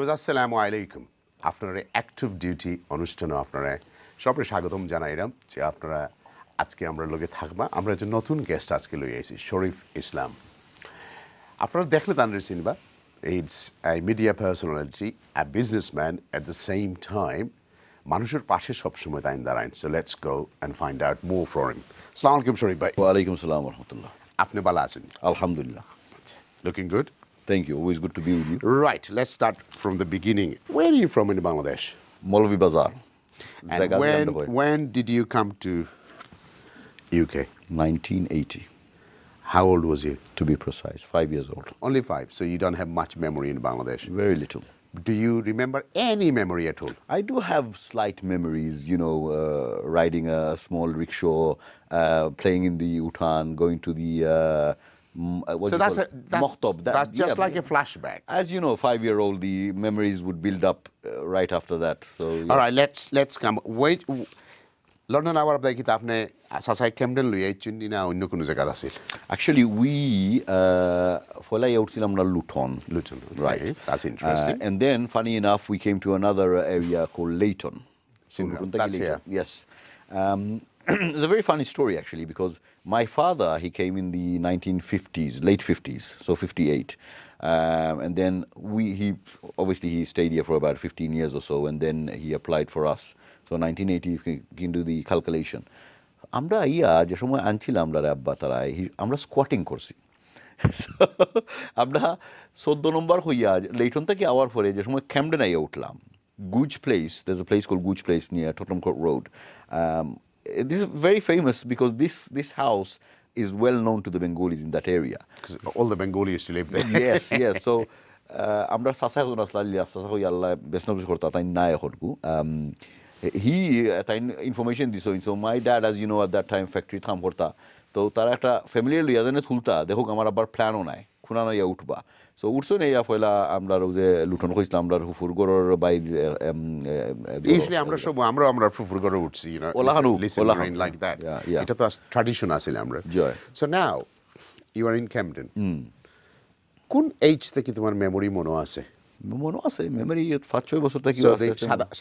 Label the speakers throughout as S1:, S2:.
S1: Viewers, Assalamu alaikum. After an active duty অনুষ্ঠানে আপনারা সবাই স্বাগতম জানাইলাম যে আপনারা আজকে আমরা লগে থাকবা আমরা যে নতুন গেস্ট আজকে লই আইছি শরীফ ইসলাম আপনারা দেখলে তানরে চিনবা it's a media personality a businessman at the same time মানুষের পাশে সবসময় তাই দাঁড়ায় so let's go and find out more from him আসসালামু আলাইকুম শরীফ ভাই
S2: ওয়ালাইকুম আসসালাম ওয়া রাহমাতুল্লাহ
S1: আপনি ভালো আছেন
S2: আলহামদুলিল্লাহ
S1: looking good
S2: Thank you. Always good to be with you.
S1: Right. Let's start from the beginning. Where are you from in Bangladesh?
S2: Molvi Bazar.
S1: And when did you come to UK?
S2: 1980.
S1: How old was you?
S2: To be precise, 5 years old.
S1: Only 5. So you don't have much memory in Bangladesh.
S2: Very little.
S1: Do you remember any memory at all?
S2: I do have slight memories, riding a small rickshaw, playing in the utan, going to the
S1: so that's just like a flashback.
S2: As you know, 5-year-old, the memories would build up right after that. So yes.
S1: All right, let's come. Wait, London hour of the kita apne sasai Camden luye chundi na onno kono jaga asil.
S2: Actually, we folai outchilam na Luton, right?
S1: Okay, that's interesting.
S2: And then, funny enough, we came to another area called Leighton.
S1: That's here.
S2: Yes. It's a very funny story, actually, because my father, he came in the 1950s, late 50s, so 58. And then he stayed here for about 15 years or so, and then he applied for us. So 1980, you can do the calculation. Amra iya, je shomoy anchilam amra abba tarai, amra squatting korsi. So, amra 14 number hoiya, Leighton theke awar pore je shomoy Camden aia utlam. Gooch Place, there's a place called Gooch Place near Tottenham Court Road. This is very famous because this house is well known to the Bengalis in that area.
S1: Because all the Bengali used to live there.
S2: Yes. So, amra sasa ko naslali sasa ko yalla besnobus korta tain na ekhorku. He tain information diso. So my dad, as you know, at that time factory tham korta. To tara ekta family loya jane thulta dekho amar abbar plan o nai khunano ya utba. So urso ne ya foila amra roje Luton কইছিলাম আমরা ফুফুর গরর বাইরে
S1: usually আমরা ফুফুর গরর উঠছি listening like that এটা তো tradition আছে আমরা so now you are in Camden কোন এজ থেকে তোমার মেমরি মনে আছে
S2: মেমরি 5-6 বছর থেকে আছে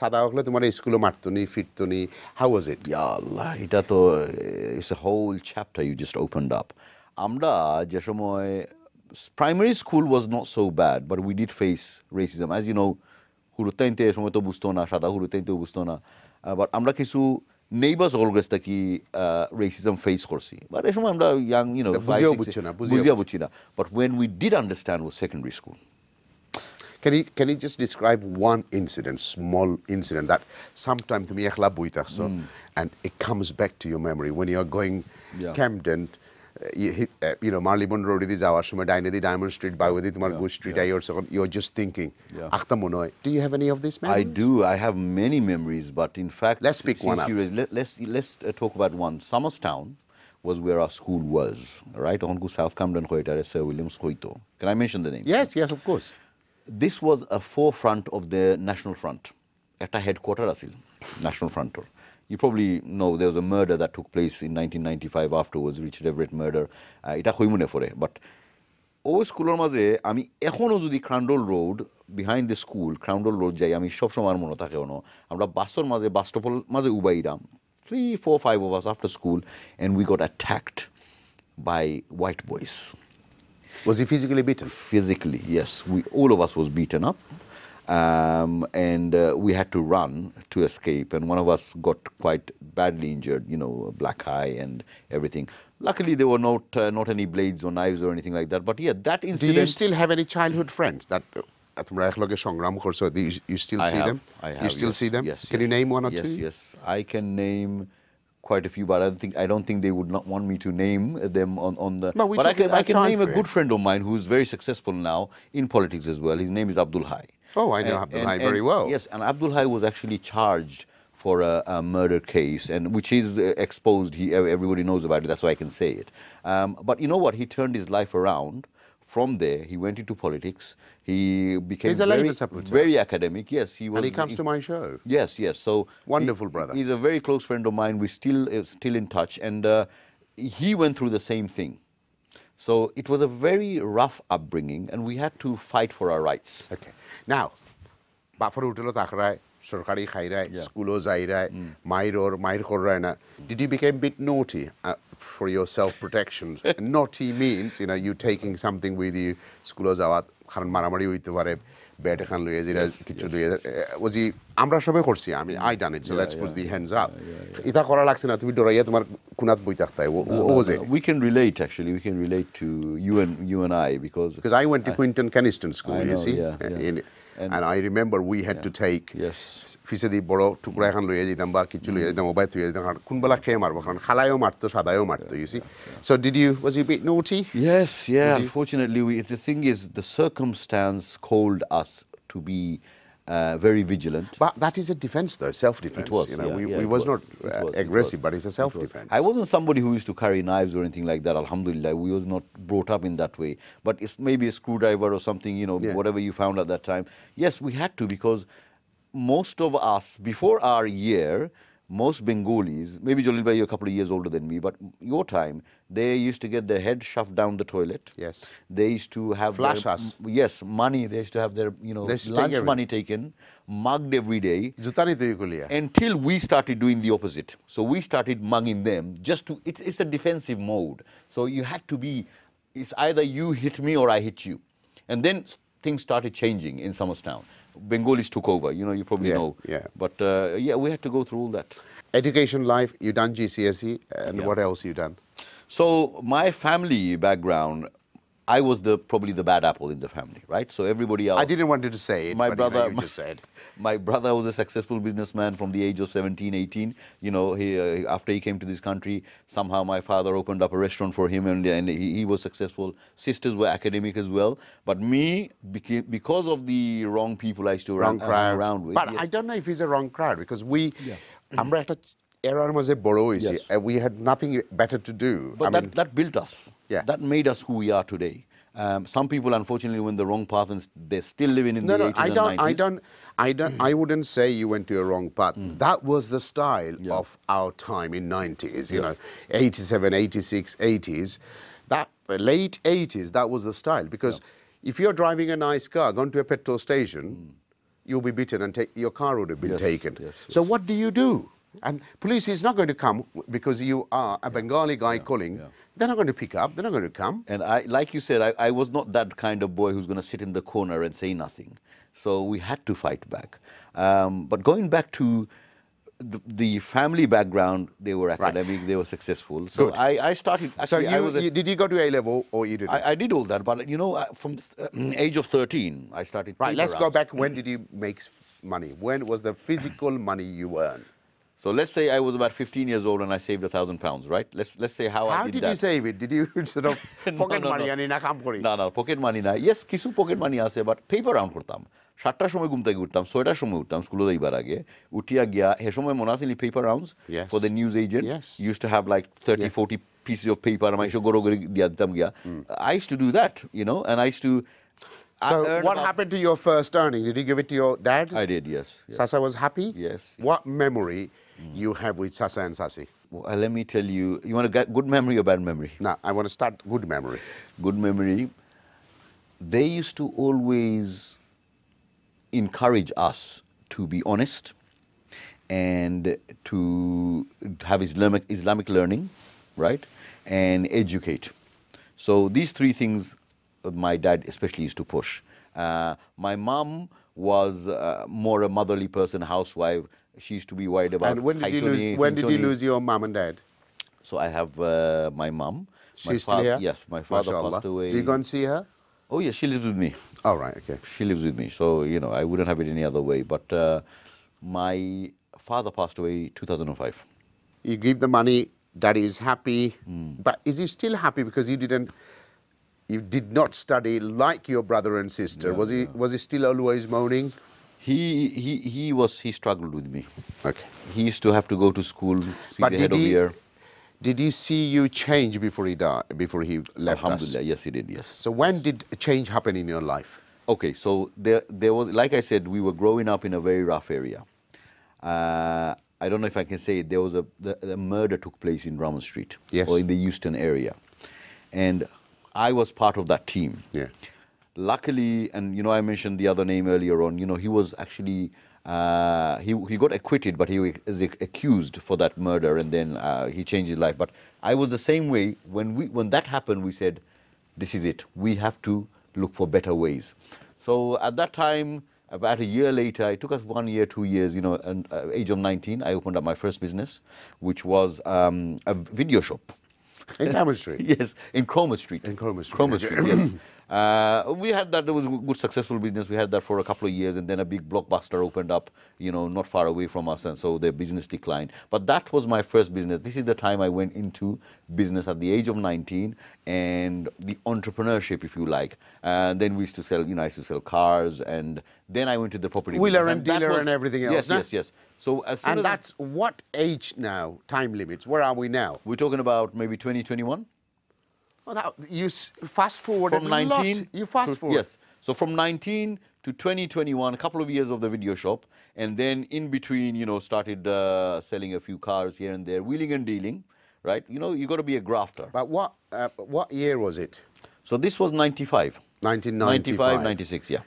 S1: সাদা হলে তোমার স্কুলে মারতনি ফিরতনি how was it
S2: ya Allah এটা তো it's a whole chapter you just opened up আমরা যে সময় primary school was not so bad, but we did face racism. As you know, hurutainte shomoy to busto na, shada hurutainte busto na. But amra kichu neighbors always taki racism face korsi. But e shomoy amra young, 5-6 buchina. But when we did understand was secondary school.
S1: Can you just describe one incident, small incident that sometime to me ekhla boitakso and it comes back to your memory when you are going Camden Marylebone Road is our Shuma Dynadi Diamond Street by with it Margo Street you're just thinking do you have any of this memories?
S2: I do. I have many memories, but in fact
S1: let's pick one up.
S2: Let's talk about one. Somerstown was where our school was, right? On South Camden Hoitare Sir Williams Hoito. Can I mention the name?
S1: Yes, of course.
S2: This was a forefront of the National Front. At a headquarters asil National Front. You probably know there was a murder that took place in 1995 afterwards, Richard Everett murder. Ita hoimune pore, but o schoolor maze ami ekhono jodi Crandall Road behind the school, Crandall Road jai ami sob somar mono thake ono. Amra basor maze bastopol maze ubairam 3, 4, 5 of us after school, and we got attacked by white boys.
S1: Was he physically beaten?
S2: Physically, yes. All of us was beaten up. And we had to run to escape, and one of us got quite badly injured, black eye and everything. Luckily, there were not any blades or knives or anything like that. But yeah, that incident. Do
S1: you still have any childhood friends that you still see them?
S2: I have.
S1: You still see them?
S2: Yes.
S1: Can you name one or two?
S2: Yes. I can name quite a few, but I don't think they would not want me to name them on the. But I can name a good friend of mine who's very successful now in politics as well. His name is Abdul Hai.
S1: Oh, I know Abdul Hai very well.
S2: Yes, and Abdul Hai was actually charged for a murder case, and which is exposed. Everybody knows about it. That's why I can say it. But you know what? He turned his life around. From there, he went into politics. He became very academic. Yes, he was.
S1: And he comes to my show.
S2: Yes. So
S1: wonderful brother.
S2: He's a very close friend of mine. We're still in touch, and he went through the same thing. So it was a very rough upbringing, and we had to fight for our rights.
S1: Okay. Now, buffer হোটেলও থাকরায় সরকারি খাইরায় স্কুলও যাইরায় মাইর কররায় না did you become a bit naughty for your self protection naughty means you taking something with you স্কুলও যাওয়া কারণ মারামারি হইতে পারে ব্যাট খান লইয়া যেটা কিছু লইয়া ওজি আমরা সবাই করছি আমি I done it so let's put the hands up ইতা করা লাগছে না তুমি ডরাইয়া তোমার কুনাত বই থাকতাই ও যে
S2: we can relate actually we can relate to you and I because
S1: I went to Quinton Keniston school you see and I remember we had to take ফিসেদি বড় টুকরা এখন লইয়া যেতাম বা কিছু লইয়া যেতাম মোবাইল লইয়া যেতাম কোন বেলা খেয়ে মারবো কারণ খালায়ও মারতো সাদায়ও মারতো you see so was he a bit naughty
S2: yes unfortunately the thing is the circumstance called us to be very vigilant.
S1: But that is a defense though, self-defense.
S2: It was,
S1: we was not aggressive, but it's a self-defense.
S2: I wasn't somebody who used to carry knives or anything like that, alhamdulillah. We was not brought up in that way. But it's maybe a screwdriver or something, whatever you found at that time. Yes, we had to because most of us, before our year, most Bengalis, maybe Jalil bhai, you're a couple of years older than me, but your time, they used to get their head shoved down the toilet.
S1: Yes.
S2: They used to have
S1: flash us.
S2: Yes, money. They used to have their, lunch money taken, mugged every day. Until we started doing the opposite. So we started mugging them just to, it's a defensive mode. So you had to be, it's either you hit me or I hit you. And then things started changing in Somerstown. Bengalis took over, you probably know.
S1: Yeah.
S2: But we had to go through all that.
S1: Education life, you done GCSE, and what else you done?
S2: So my family background, I was probably the bad apple in the family, right? So everybody else.
S1: I didn't want you to say it,
S2: my
S1: but
S2: brother,
S1: you just said.
S2: My brother was a successful businessman from the age of 17, 18. After he came to this country, somehow my father opened up a restaurant for him and he was successful. Sisters were academic as well. But me, because of the wrong people I used to run around with.
S1: But I don't know if he's a wrong crowd because আমরা একটা error মাঝে বড় হইছি we had nothing better to do
S2: but that built us that made us who we are today some people unfortunately went the wrong path and they're still living in the 80s and 90s.
S1: I wouldn't say you went to a wrong path that was the style of our time in 90s 87 86 80s that late 80s that was the style because if you're driving a nice car going to a petrol station you'll be beaten and your car would have been taken so what do you do and police is not going to come because you are a Bengali guy calling they're not going to pick up they're not going to come
S2: and I like you said I was not that kind of boy who's going to sit in the corner and say nothing so we had to fight back but going back to the family background they were academic they were successful so I started actually
S1: so did you go to A level or you didn't
S2: I did all that but from the age of 13 I started
S1: let's go back when did you make money when was the physical money you earned
S2: so let's say I was about 15 years old and I saved £1,000 right let's say how I did that
S1: how did you save it did you sort of pocket money ani na kaam kori
S2: no pocket money na yes kisu pocket money ase but paper round kortam 7টার সময় ঘুম থেকে উঠতাম 6টার সময় উঠতাম স্কুলে যাইবার আগে উঠিয়া গিয়া হে সময় মনে আছে paper rounds for the news agent used to have like 30 40 pieces of paper and I used to go দিয়া দিতাম গিয়া I used to do that and I used to
S1: so what happened to your first earning did you give it to your dad
S2: I did yes
S1: Sasa was happy
S2: yes
S1: what memory you have with Sasa and Sasi
S2: well, let me tell you want a good memory or bad memory
S1: no I want to start good memory
S2: they used to always encourage us to be honest and to have Islamic learning, right, and educate. So these three things my dad especially used to push. My mom was more a motherly person, housewife. She used to be worried about.
S1: And when did you lose your mom and dad?
S2: So I have my mom.
S1: She's still here?
S2: Yes, my father passed away.
S1: Do you go and see her?
S2: Oh, yes, she lives with me.
S1: Oh, right, okay.
S2: She lives with me, so, I wouldn't have it any other way. But my father passed away 2005.
S1: You give the money, daddy is happy, but is he still happy because you did not study like your brother and sister? Was he still always moaning?
S2: He struggled with me.
S1: Okay.
S2: He used to have to go to school, see the head of year.
S1: Did he see you change before he died, before he left
S2: Alhamdulillah,
S1: us?
S2: yes, he did, yes.
S1: So when did a change happen in your life?
S2: Okay, so there was, like I said, we were growing up in a very rough area. I don't know if I can say it, there was a murder took place in Drummond Street, or in the Euston area. And I was part of that team.
S1: Yeah.
S2: luckily, and I mentioned the other name earlier on. He was actually he got acquitted, but he was accused for that murder, and then he changed his life. But I was the same way when that happened. We said, this is it. We have to look for better ways. So at that time, about a year later, it took us 1 year, 2 years, and age of 19, I opened up my first business, which was a video shop.
S1: In Cameron Street?
S2: Yes, in Cromer Street.
S1: In Cromer Street.
S2: Cromer Street, yes. We had that. There was a good, successful business. We had that for a couple of years, and then a big blockbuster opened up, not far away from us, and so the business declined. But that was my first business. This is the time I went into business at the age of 19, and the entrepreneurship, if you like. And then we used to sell, I used to sell cars, and then I went to the property
S1: Wheeler
S2: business,
S1: and dealer and everything else.
S2: Yes. So as soon
S1: and
S2: as
S1: that's what age now? Time limits. Where are we now?
S2: we're talking about maybe 2021.
S1: Oh, now, you fast forward
S2: From 19
S1: You fast forward.
S2: Yes. So from 19 to 2021, a couple of years of the video shop, and then in between, started selling a few cars here and there, wheeling and dealing, right? You got to be a grafter.
S1: But what year was it?
S2: So this was 95.
S1: 1995.
S2: 95, 96, yeah.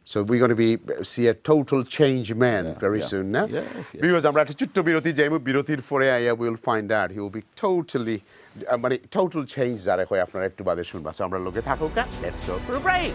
S1: So we're going to see a total change man very soon now.
S2: Yes.
S1: Because আমরা একটা ছোট্ট বিরতি যাইমু বিরতির পরে আইয়া we'll find out he will be totally total change যারা হয় আপনারা একটু বাদে শুনবা। So আমরা লোকে থাকুক। Let's go for a break.